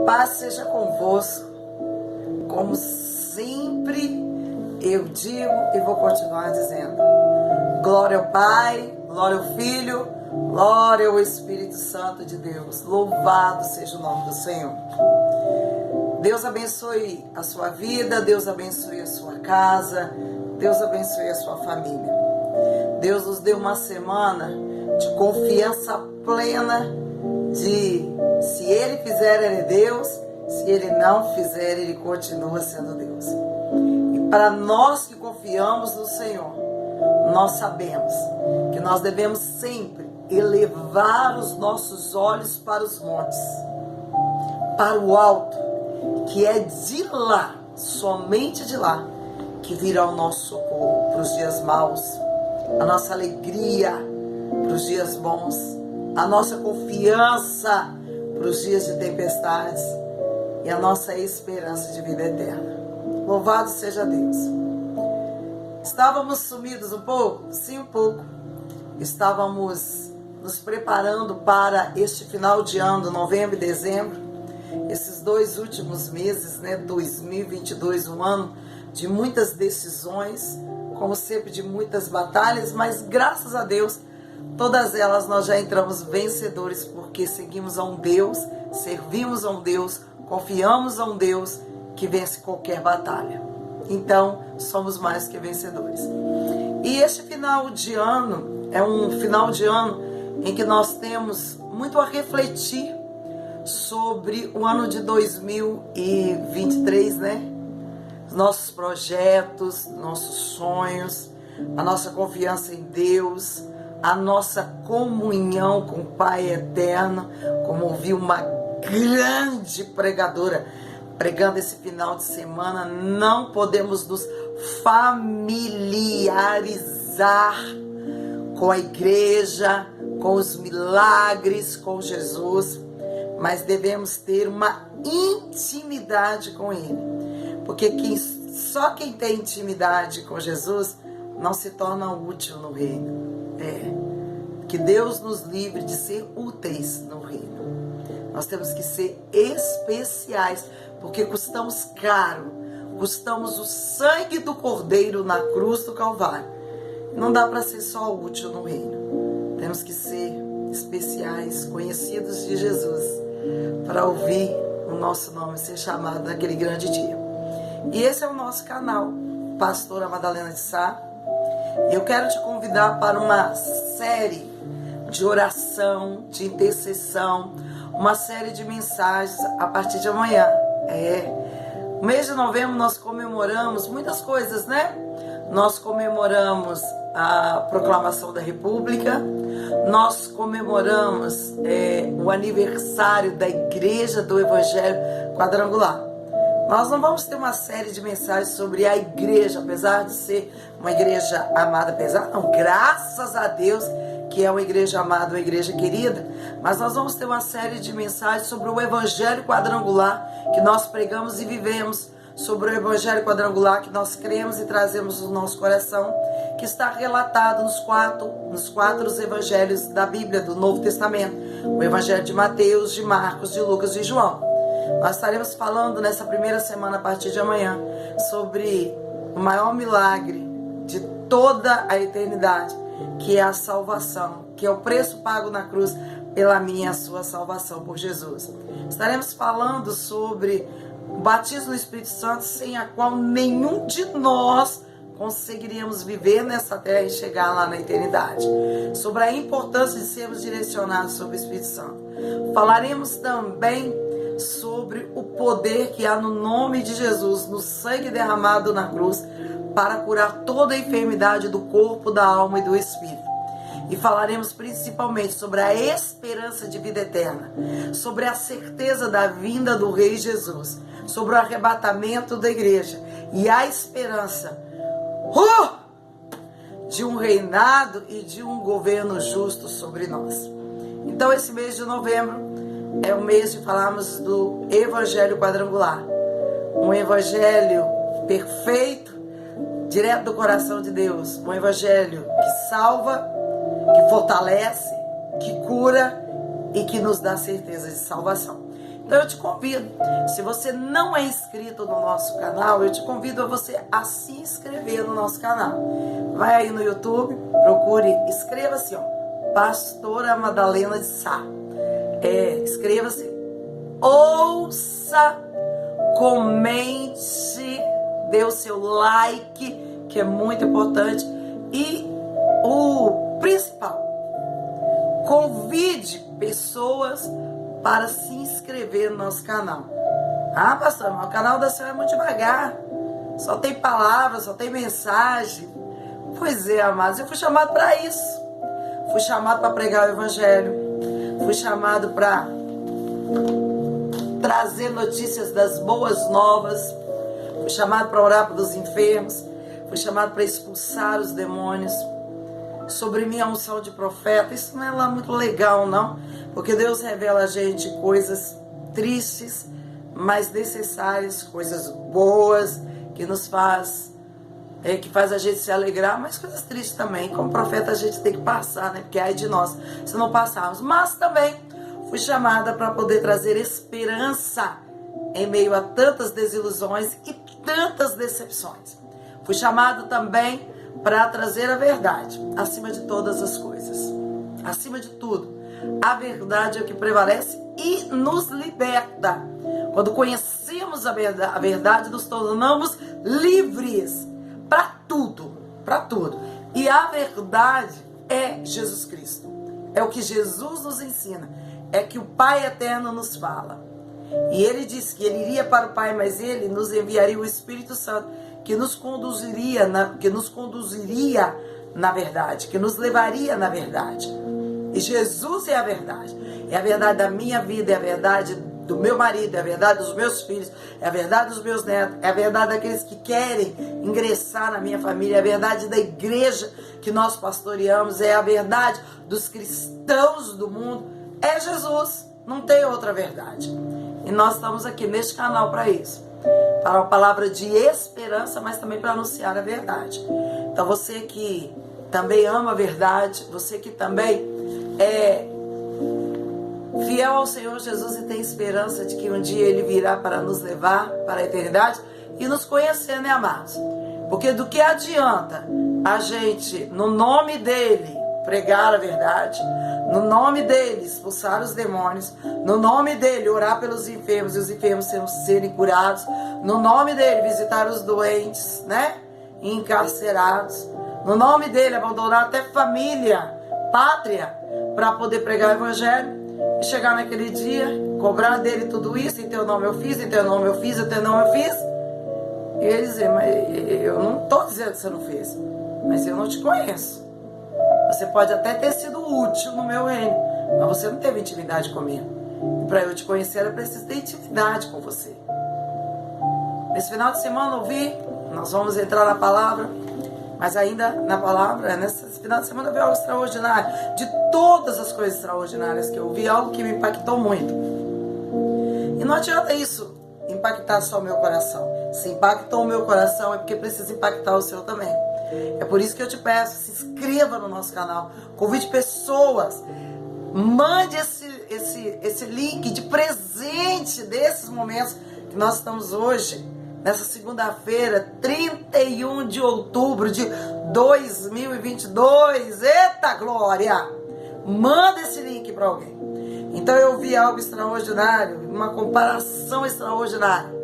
paz seja convosco. Como sempre eu digo e vou continuar dizendo: glória ao Pai, glória ao Filho, glória ao Espírito Santo de Deus. Louvado seja o nome do Senhor. Deus abençoe a sua vida, Deus abençoe a sua casa, Deus abençoe a sua família. Deus nos deu uma semana de confiança plena de se Ele fizer, Ele é Deus, se Ele não fizer, Ele continua sendo Deus. E para nós que confiamos no Senhor, nós sabemos que nós devemos sempre elevar os nossos olhos para os montes, para o alto, que é de lá, somente de lá, que virá o nosso socorro para os dias maus, a nossa alegria para os dias bons, a nossa confiança para os dias de tempestades e a nossa esperança de vida eterna. Louvado seja Deus. Estávamos sumidos um pouco? Sim, um pouco. Estávamos nos preparando para este final de ano, novembro e dezembro, esses 2 últimos meses, 2022, um ano de muitas decisões, como sempre de muitas batalhas, mas graças a Deus, todas elas nós já entramos vencedores, porque seguimos a um Deus, servimos a um Deus, confiamos a um Deus que vence qualquer batalha. Então, somos mais que vencedores. E este final de ano é um final de ano em que nós temos muito a refletir sobre o ano de 2023, nossos projetos, nossos sonhos, a nossa confiança em Deus, a nossa comunhão com o Pai Eterno, como ouvi uma grande pregadora pregando esse final de semana. Não podemos nos familiarizar com a igreja, com os milagres, com Jesus, mas devemos ter uma intimidade com Ele, porque só quem tem intimidade com Jesus não se torna útil no reino. Que Deus nos livre de ser úteis no reino. Nós temos que ser especiais, porque custamos caro, custamos o sangue do Cordeiro na cruz do Calvário. Não dá para ser só útil no reino. Temos que ser especiais, conhecidos de Jesus, para ouvir o nosso nome ser chamado naquele grande dia. E esse é o nosso canal, Pastora Madalena de Sá. Eu quero te convidar para uma série de oração, de intercessão, uma série de mensagens a partir de amanhã. No mês de novembro nós comemoramos muitas coisas, Nós comemoramos a proclamação da República, nós comemoramos o aniversário da Igreja do Evangelho Quadrangular. Nós não vamos ter uma série de mensagens sobre a igreja, apesar de ser uma igreja amada, graças a Deus que é uma igreja amada, uma igreja querida, mas nós vamos ter uma série de mensagens sobre o Evangelho Quadrangular que nós pregamos e vivemos, sobre o Evangelho Quadrangular que nós cremos e trazemos no nosso coração, que está relatado nos quatro evangelhos da Bíblia, do Novo Testamento, o Evangelho de Mateus, de Marcos, de Lucas e de João. Nós estaremos falando nessa primeira semana, a partir de amanhã, sobre o maior milagre de toda a eternidade, que é a salvação, que é o preço pago na cruz pela minha e a sua salvação por Jesus. Estaremos falando sobre o batismo no Espírito Santo, sem a qual nenhum de nós conseguiríamos viver nessa terra e chegar lá na eternidade. Sobre a importância de sermos direcionados sobre o Espírito Santo. Falaremos também sobre o poder que há no nome de Jesus, no sangue derramado na cruz, para curar toda a enfermidade do corpo, da alma e do espírito. E falaremos principalmente sobre a esperança de vida eterna, sobre a certeza da vinda do Rei Jesus, sobre o arrebatamento da igreja e a esperança de um reinado e de um governo justo sobre nós. Então esse mês de novembro é o mês de falarmos do Evangelho Quadrangular, um evangelho perfeito, direto do coração de Deus, um evangelho que salva, que fortalece, que cura e que nos dá certeza de salvação. Então eu te convido, se você não é inscrito no nosso canal, eu te convido a você a se inscrever no nosso canal. Vai aí no YouTube, procure, inscreva-se, Pastora Madalena de Sá. Inscreva-se, ouça, comente, dê o seu like, que é muito importante. E o principal, convide pessoas para se inscrever no nosso canal. Ah, pastor, mas o canal da senhora é muito devagar. Só tem palavras, só tem mensagem. Pois é, amados, eu fui chamado para isso. Fui chamado para pregar o evangelho. Fui chamado para trazer notícias das boas novas. Fui chamado para orar pelos enfermos. Fui chamado para expulsar os demônios. Sobre minha unção de profeta, isso não é lá muito legal, não, porque Deus revela a gente coisas tristes, mas necessárias, coisas boas, que nos faz, que faz a gente se alegrar, mas coisas tristes também. Como profeta a gente tem que passar, né? Porque ai de nós se não passarmos. Mas também fui chamada para poder trazer esperança em meio a tantas desilusões e tantas decepções. Fui chamado também para trazer a verdade, acima de todas as coisas. Acima de tudo, a verdade é o que prevalece e nos liberta. Quando conhecemos a verdade, nos tornamos livres para tudo, para tudo. E a verdade é Jesus Cristo. É o que Jesus nos ensina. É que o Pai Eterno nos fala. E Ele disse que Ele iria para o Pai, mas Ele nos enviaria o Espírito Santo, que nos conduziria na verdade, que nos levaria na verdade. E Jesus é a verdade. É a verdade da minha vida, é a verdade do meu marido, é a verdade dos meus filhos, é a verdade dos meus netos, é a verdade daqueles que querem ingressar na minha família, é a verdade da igreja que nós pastoreamos, é a verdade dos cristãos do mundo. É Jesus, não tem outra verdade. E nós estamos aqui neste canal para isso. Para uma palavra de esperança, mas também para anunciar a verdade. Então você que também ama a verdade, você que também é fiel ao Senhor Jesus e tem esperança de que um dia Ele virá para nos levar para a eternidade e nos conhecer, né, amados? Porque do que adianta a gente, no nome dEle, pregar a verdade, no nome dEle expulsar os demônios, no nome dEle orar pelos enfermos e os enfermos serem curados, no nome dEle visitar os doentes, né, e encarcerados, no nome dEle abandonar até família, pátria, para poder pregar o evangelho e chegar naquele dia, cobrar dele tudo isso, em teu nome eu fiz, em teu nome eu fiz, em teu nome eu fiz. E ele dizer, mas eu não estou dizendo que você não fez, mas eu não te conheço. Você pode até ter sido útil no meu reino, mas você não teve intimidade comigo. E para eu te conhecer, eu preciso ter intimidade com você. Nesse final de semana, nós vamos entrar na palavra, mas ainda na palavra, nesse final de semana eu vi algo extraordinário. De todas as coisas extraordinárias que eu vi, algo que me impactou muito. E não adianta isso impactar só o meu coração. Se impactou o meu coração, é porque precisa impactar o seu também. É por isso que eu te peço, se inscreva no nosso canal, convide pessoas, mande esse link de presente desses momentos que nós estamos hoje, nessa segunda-feira, 31 de outubro de 2022. Eita glória! Manda esse link para alguém. Então eu vi algo extraordinário, uma comparação extraordinária.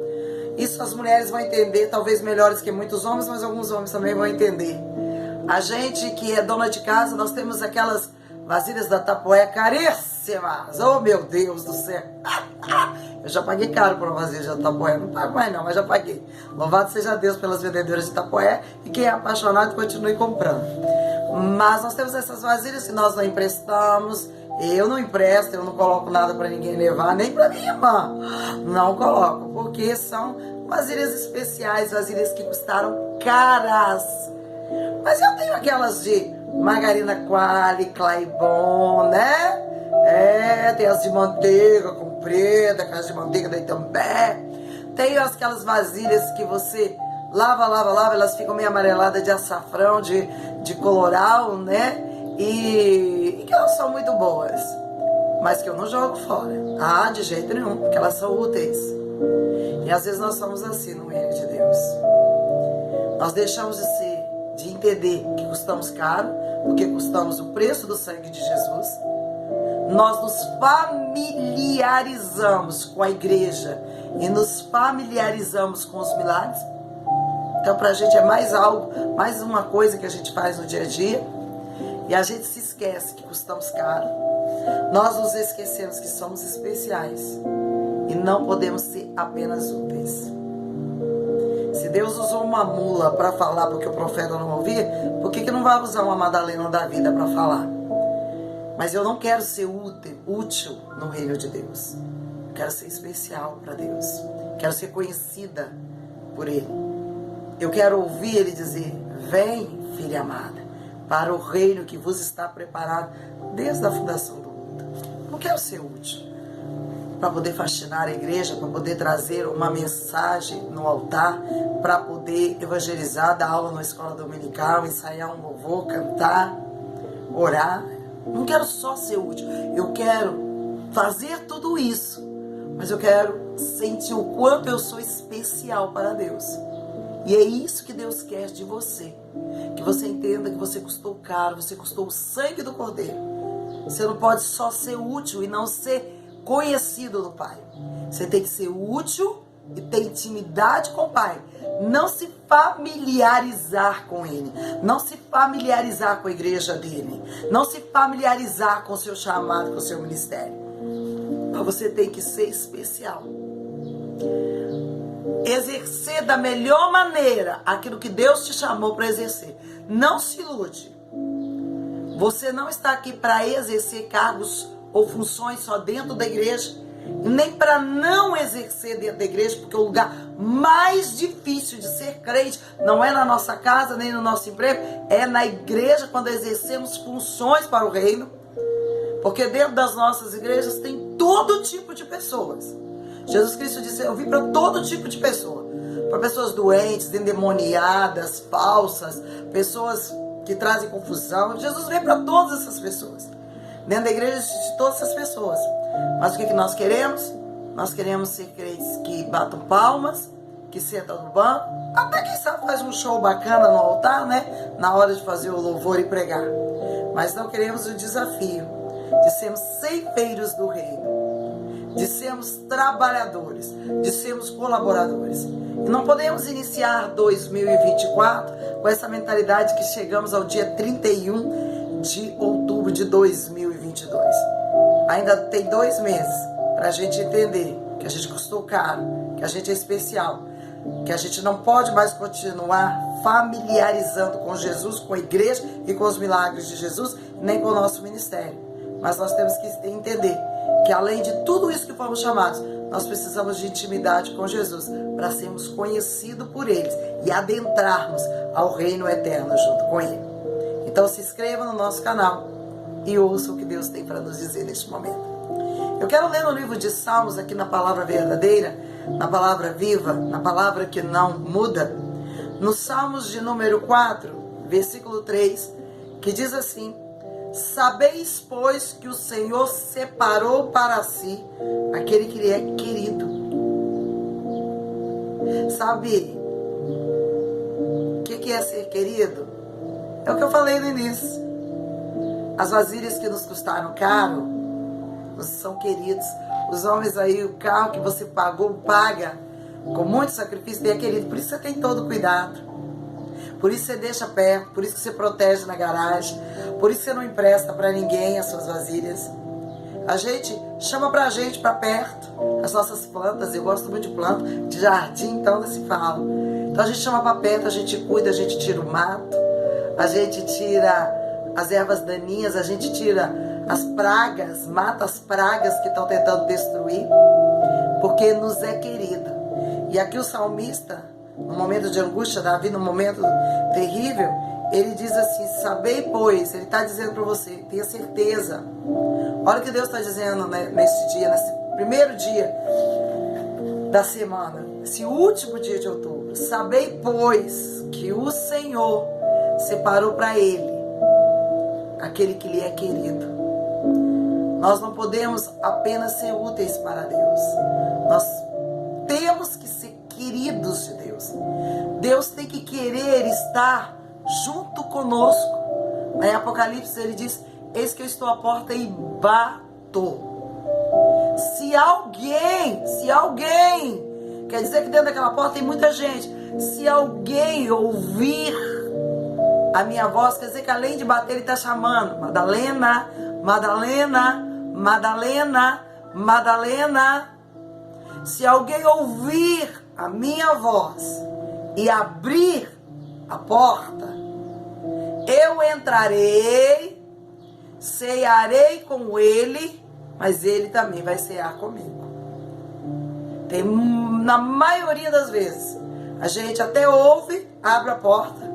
Isso as mulheres vão entender, talvez melhores que muitos homens, mas alguns homens também vão entender. A gente que é dona de casa, nós temos aquelas vasilhas da Tapoé caríssimas. Oh, meu Deus do céu. Eu já paguei caro por uma vasilha da Tapoé. Não pago mais não, mas já paguei. Louvado seja Deus pelas vendedoras de Tapoé. E quem é apaixonado continue comprando. Mas nós temos essas vasilhas que nós não emprestamos. Eu não empresto, eu não coloco nada para ninguém levar, nem para minha irmã. Não coloco, porque são vasilhas especiais, vasilhas que custaram caras. Mas eu tenho aquelas de margarina Quali, Claibon, né? Tem as de manteiga comprida, aquelas de manteiga da Itambé. Tem aquelas vasilhas que você lava, elas ficam meio amareladas de açafrão, de coloral, né? E que elas são muito boas. mas que eu não jogo fora. Ah, de jeito nenhum, porque elas são úteis. E às vezes nós somos assim no reino de Deus. Nós deixamos de entender que custamos caro, porque custamos o preço do sangue de Jesus. Nós nos familiarizamos com a igreja e nos familiarizamos com os milagres. Então pra gente é mais algo, mais uma coisa que a gente faz no dia a dia. E a gente se esquece que custamos caro. Nós nos esquecemos que somos especiais e não podemos ser apenas úteis. Se Deus usou uma mula para falar porque o profeta não ouvia, por que não vai usar uma Madalena da vida para falar? Mas eu não quero ser útil no reino de Deus. Eu quero ser especial para Deus. Quero ser conhecida por Ele. Eu quero ouvir Ele dizer: vem, filha amada, para o reino que vos está preparado desde a fundação do mundo. Não quero ser útil para poder fascinar a igreja, para poder trazer uma mensagem no altar, para poder evangelizar, dar aula na escola dominical, ensaiar um louvor, cantar, orar. Não quero só ser útil, eu quero fazer tudo isso, mas eu quero sentir o quanto eu sou especial para Deus. E é isso que Deus quer de você. Que você entenda que você custou caro, você custou o sangue do Cordeiro. Você não pode só ser útil e não ser conhecido do Pai. Você tem que ser útil e ter intimidade com o Pai. Não se familiarizar com Ele. Não se familiarizar com a igreja dele. Não se familiarizar com o seu chamado, com o seu ministério. Mas você tem que ser especial. Exercer da melhor maneira aquilo que Deus te chamou para exercer. Não se ilude. Você não está aqui para exercer cargos ou funções só dentro da igreja, nem para não exercer dentro da igreja, porque o lugar mais difícil de ser crente não é na nossa casa, nem no nosso emprego, é na igreja, quando exercemos funções para o reino. Porque dentro das nossas igrejas tem todo tipo de pessoas. Jesus Cristo disse: eu vim para todo tipo de pessoa. Para pessoas doentes, endemoniadas, falsas, pessoas que trazem confusão. Jesus veio para todas essas pessoas. Dentro da igreja existe todas essas pessoas. Mas o que nós queremos? Nós queremos ser crentes que batam palmas, que sentam no banco, até quem sabe faz um show bacana no altar, né? Na hora de fazer o louvor e pregar. Mas não queremos o desafio de sermos ceifeiros do reino, de sermos trabalhadores, de sermos colaboradores. E não podemos iniciar 2024 com essa mentalidade que chegamos ao dia 31 de outubro de 2022. Ainda tem 2 meses para a gente entender que a gente custou caro, que a gente é especial, que a gente não pode mais continuar familiarizando com Jesus, com a igreja e com os milagres de Jesus, nem com o nosso ministério. Mas nós temos que entender que além de tudo isso que fomos chamados, nós precisamos de intimidade com Jesus para sermos conhecidos por eles e adentrarmos ao reino eterno junto com ele. Então se inscreva no nosso canal e ouça o que Deus tem para nos dizer neste momento. Eu quero ler no livro de Salmos, aqui na palavra verdadeira, na palavra viva, na palavra que não muda, no Salmos de número 4, versículo 3, que diz assim: sabeis, pois, que o Senhor separou para si aquele que lhe é querido. Sabe o que é ser querido? É o que eu falei no início. As vasilhas que nos custaram caro são queridos. Os homens aí, o carro que você paga com muito sacrifício, é querido. Por isso você tem todo cuidado. Por isso você deixa perto, por isso que você protege na garagem, por isso você não empresta para ninguém as suas vasilhas. A gente chama pra gente para perto as nossas plantas. Eu gosto muito de planta, de jardim, então não se fala. Então a gente chama para perto, a gente cuida, a gente tira o mato, a gente tira as ervas daninhas, a gente tira as pragas, mata as pragas que estão tentando destruir, porque nos é querido. E aqui o salmista, no momento de angústia, Davi, no momento terrível, ele diz assim: sabei, pois, ele está dizendo para você, tenha certeza. Olha o que Deus está dizendo nesse dia, nesse primeiro dia da semana, esse último dia de outubro. Sabei, pois, que o Senhor separou para ele aquele que lhe é querido. Nós não podemos apenas ser úteis para Deus. Nós temos que ser queridos de Deus. Deus tem que querer estar junto conosco. Em Apocalipse ele diz: eis que eu estou à porta e bato. Se alguém, quer dizer que dentro daquela porta tem muita gente. Se alguém ouvir a minha voz, quer dizer que além de bater ele está chamando: Madalena, Madalena, Madalena, Madalena. Se alguém ouvir a minha voz e abrir a porta, eu entrarei, cearei com ele, mas ele também vai cear comigo. Na maioria das vezes, a gente até ouve, abre a porta,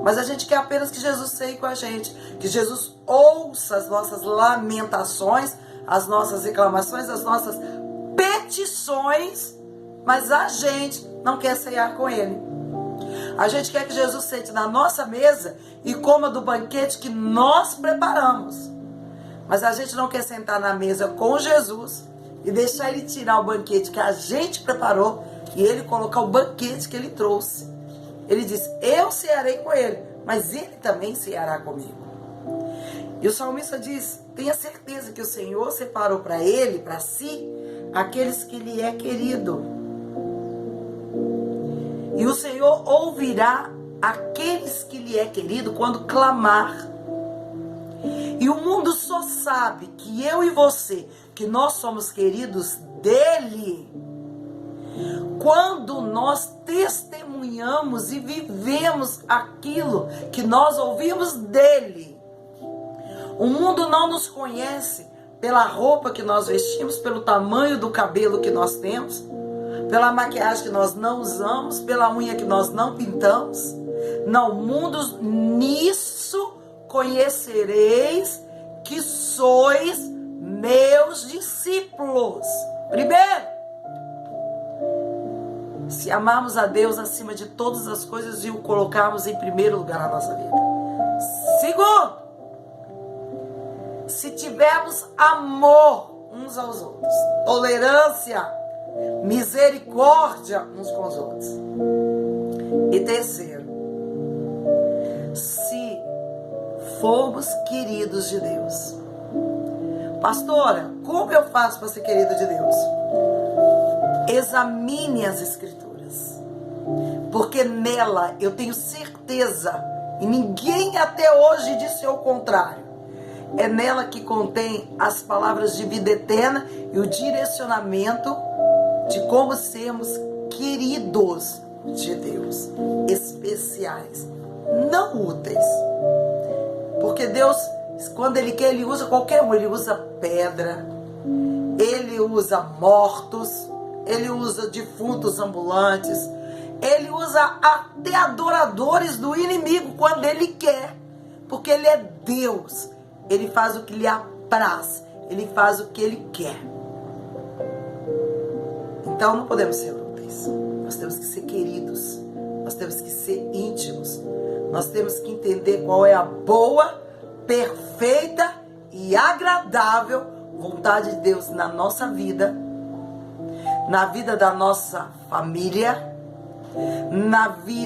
mas a gente quer apenas que Jesus ceie com a gente, que Jesus ouça as nossas lamentações, as nossas reclamações, as nossas petições, mas a gente não quer ceiar com ele. A gente quer que Jesus sente na nossa mesa e coma do banquete que nós preparamos. Mas a gente não quer sentar na mesa com Jesus e deixar ele tirar o banquete que a gente preparou e ele colocar o banquete que ele trouxe. Ele diz: eu cearei com ele, mas ele também ceará comigo. E o salmista diz: tenha certeza que o Senhor separou para ele, para si, aqueles que lhe é querido. E o Senhor ouvirá aqueles que lhe é querido quando clamar. E o mundo só sabe que eu e você, que nós somos queridos dele, quando nós testemunhamos e vivemos aquilo que nós ouvimos dele. O mundo não nos conhece pela roupa que nós vestimos, pelo tamanho do cabelo que nós temos, pela maquiagem que nós não usamos, pela unha que nós não pintamos. Não, o mundo nisso conhecereis que sois meus discípulos. Primeiro, se amarmos a Deus acima de todas as coisas e o colocarmos em primeiro lugar na nossa vida. Segundo, se tivermos amor uns aos outros, tolerância, misericórdia uns com os outros. E terceiro, se formos queridos de Deus. Pastora, como eu faço para ser querido de Deus? Examine as Escrituras, porque nela eu tenho certeza, e ninguém até hoje disse o contrário, é nela que contém as palavras de vida eterna e o direcionamento de como sermos queridos de Deus, especiais, não úteis. Porque Deus, quando Ele quer, Ele usa qualquer um. Ele usa pedra, Ele usa mortos, Ele usa defuntos ambulantes, Ele usa até adoradores do inimigo quando Ele quer. Porque Ele é Deus. Ele faz o que lhe apraz, Ele faz o que Ele quer. Então não podemos ser úteis. Nós temos que ser queridos. Nós temos que ser íntimos. Nós temos que entender qual é a boa, perfeita e agradável vontade de Deus na nossa vida, na vida da nossa família,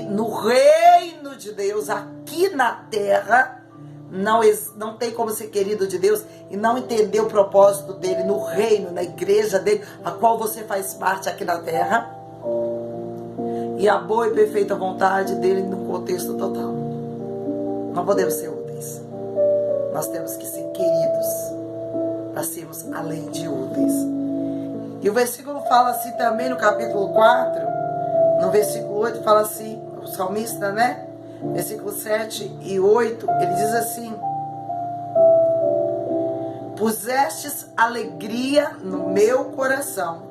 no reino de Deus aqui na terra. Não tem como ser querido de Deus e não entender o propósito dele no reino, na igreja dele, a qual você faz parte aqui na terra, e a boa e perfeita vontade dele no contexto total. Não podemos ser úteis. Nós temos que ser queridos para sermos além de úteis. E o versículo fala assim também no capítulo 4, no versículo 8, fala assim, o salmista, né? Versículo 7 e 8, ele diz assim: pusestes alegria no meu coração,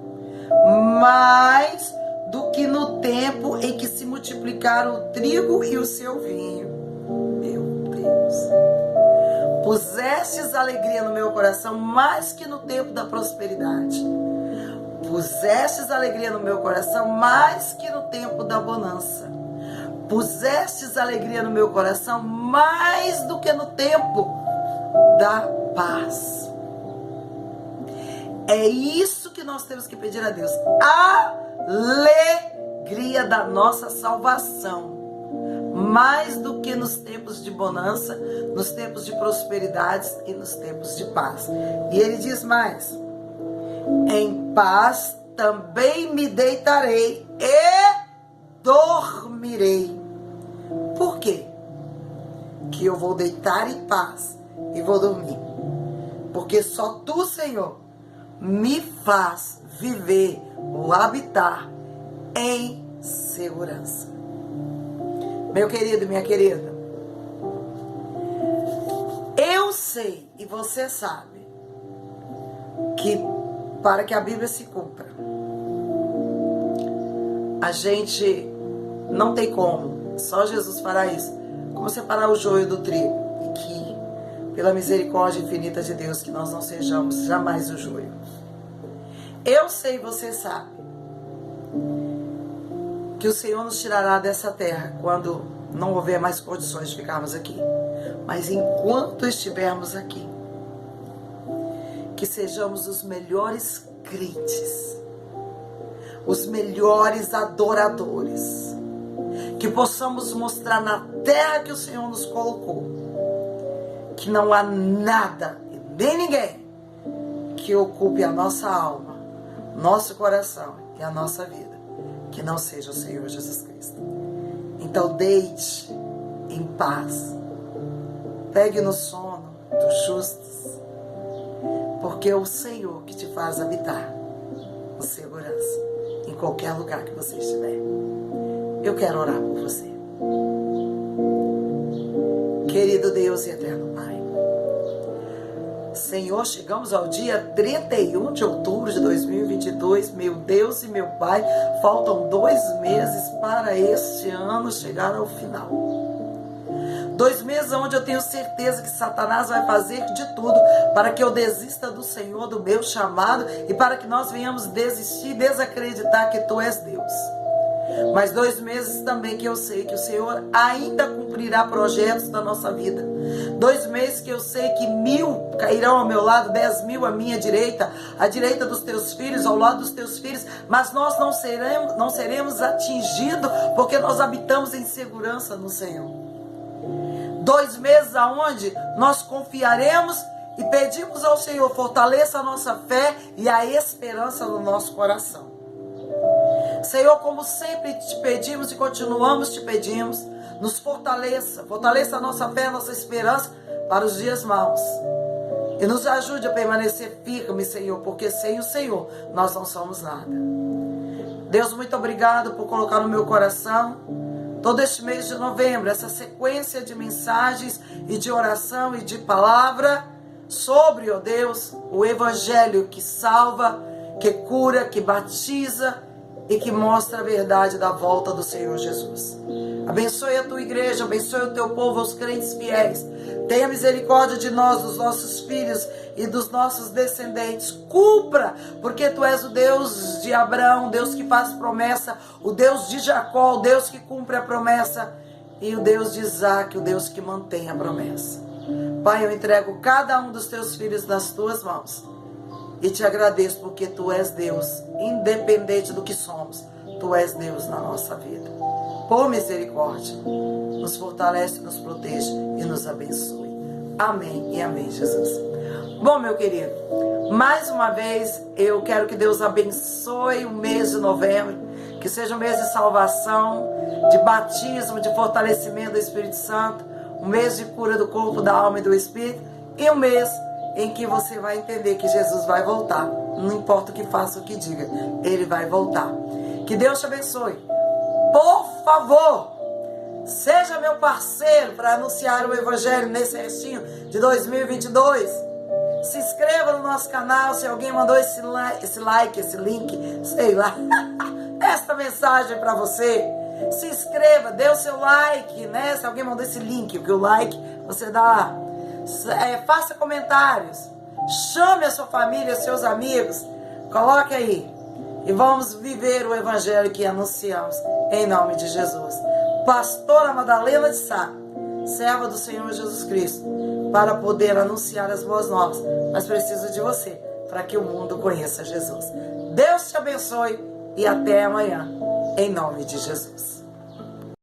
mais do que no tempo em que se multiplicaram o trigo e o seu vinho. Meu Deus. Pusestes alegria no meu coração, mais que no tempo da prosperidade. Pusestes alegria no meu coração, mais que no tempo da bonança. Pusestes alegria no meu coração mais do que no tempo da paz. É isso que nós temos que pedir a Deus. Alegria da nossa salvação. Mais do que nos tempos de bonança, nos tempos de prosperidade e nos tempos de paz. E ele diz mais: em paz também me deitarei e dormirei. Por quê? Que eu vou deitar em paz e vou dormir. Porque só tu, Senhor, me faz viver ou habitar em segurança. Meu querido e minha querida, eu sei e você sabe que para que a Bíblia se cumpra, a gente não tem como, só Jesus fará isso, como separar o joio do trigo, e que pela misericórdia infinita de Deus que nós não sejamos jamais o joio. Eu sei e você sabe que o Senhor nos tirará dessa terra quando não houver mais condições de ficarmos aqui. Mas enquanto estivermos aqui, que sejamos os melhores crentes, os melhores adoradores, que possamos mostrar na terra que o Senhor nos colocou, que não há nada e nem ninguém que ocupe a nossa alma, nosso coração e a nossa vida, que não seja o Senhor Jesus Cristo. Então deite em paz, pegue no sono dos justos, porque é o Senhor que te faz habitar com segurança em qualquer lugar que você estiver. Eu quero orar por você. Querido Deus e eterno Pai, Senhor, chegamos ao dia 31 de outubro de 2022, meu Deus e meu Pai, faltam 2 meses para este ano chegar ao final. 2 meses onde eu tenho certeza que Satanás vai fazer de tudo para que eu desista do Senhor, do meu chamado, e para que nós venhamos desistir, desacreditar que Tu és Deus. Mas 2 meses também que eu sei que o Senhor ainda cumprirá projetos da nossa vida. 2 meses que eu sei que 1.000 cairão ao meu lado, 10.000 à minha direita, à direita dos Teus filhos, ao lado dos Teus filhos, mas nós não seremos atingidos, porque nós habitamos em segurança no Senhor. 2 meses aonde nós confiaremos e pedimos ao Senhor, fortaleça a nossa fé e a esperança no nosso coração. Senhor, como sempre te pedimos e continuamos te pedimos, nos fortaleça a nossa fé, a nossa esperança para os dias maus. E nos ajude a permanecer firme, Senhor, porque sem o Senhor nós não somos nada. Deus, muito obrigado por colocar no meu coração todo este mês de novembro, essa sequência de mensagens e de oração e de palavra sobre, ó Deus, o Evangelho que salva, que cura, que batiza e que mostra a verdade da volta do Senhor Jesus. Abençoe a tua igreja, abençoe o teu povo, os crentes fiéis. Tenha misericórdia de nós, dos nossos filhos e dos nossos descendentes. Cumpra, porque tu és o Deus de Abraão, o Deus que faz promessa, o Deus de Jacó, o Deus que cumpre a promessa, e o Deus de Isaac, o Deus que mantém a promessa. Pai, eu entrego cada um dos teus filhos nas tuas mãos. E te agradeço porque tu és Deus, independente do que somos. Tu és Deus na nossa vida. Por misericórdia, nos fortalece, nos protege e nos abençoe. Amém e amém, Jesus. Bom, meu querido, mais uma vez eu quero que Deus abençoe o mês de novembro, que seja um mês de salvação, de batismo, de fortalecimento do Espírito Santo, um mês de cura do corpo, da alma e do Espírito, e um mês em que você vai entender que Jesus vai voltar. Não importa o que faça, o que diga, Ele vai voltar. Que Deus te abençoe. Por favor, seja meu parceiro para anunciar o Evangelho nesse restinho de 2022. Se inscreva no nosso canal. Se alguém mandou esse like, esse link, sei lá, esta mensagem para você, se inscreva, dê o seu like, né? Se alguém mandou esse link, porque o like você dá. Faça comentários, chame a sua família, seus amigos, coloque aí e vamos viver o Evangelho que anunciamos em nome de Jesus. Pastora Madalena de Sá, serva do Senhor Jesus Cristo, para poder anunciar as boas novas, mas preciso de você para que o mundo conheça Jesus. Deus te abençoe e até amanhã, em nome de Jesus.